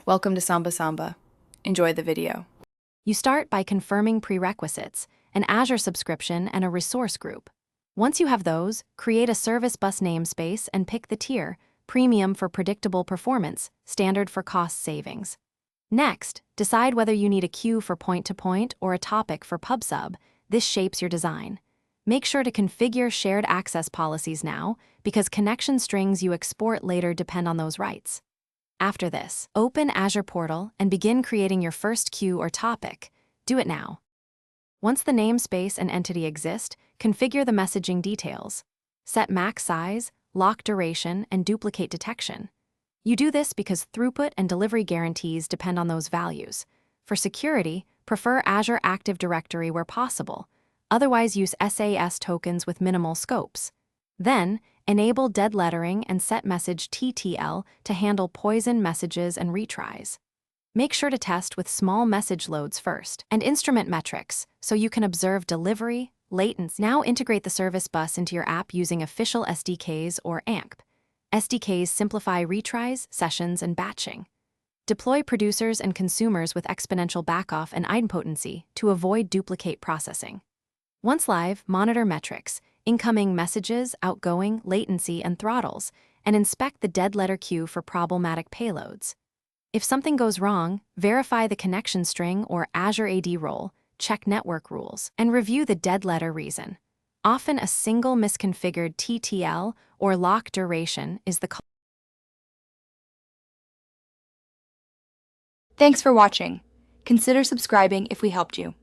Welcome to Samba Samba. Enjoy the video. You start by confirming prerequisites, an Azure subscription, and a resource group. Once you have those, create a Service Bus namespace and pick the tier, Premium for predictable performance, Standard for cost savings. Next, decide whether you need a queue for point-to-point or a topic for PubSub. This shapes your design. Make sure to configure shared access policies now, because connection strings you export later depend on those rights. After this, open Azure Portal and begin creating your first queue or topic. Do it now. Once the namespace and entity exist, configure the messaging details. Set max size, lock duration, and duplicate detection. You do this because throughput and delivery guarantees depend on those values. For security, prefer Azure Active Directory where possible. Otherwise, use SAS tokens with minimal scopes. Then, enable dead lettering and set message TTL to handle poison messages and retries. Make sure to test with small message loads first, and instrument metrics so you can observe delivery, latency. Now integrate the Service Bus into your app using official SDKs or ANCP. SDKs simplify retries, sessions, and batching. Deploy producers and consumers with exponential backoff and idempotency to avoid duplicate processing. Once live, monitor metrics, incoming messages, outgoing, latency, and throttles, and inspect the dead letter queue for problematic payloads. If something goes wrong, verify the connection string or Azure AD role, check network rules, and review the dead letter reason. Often a single misconfigured TTL or lock duration is the cause. Thanks for watching. Consider subscribing if we helped you.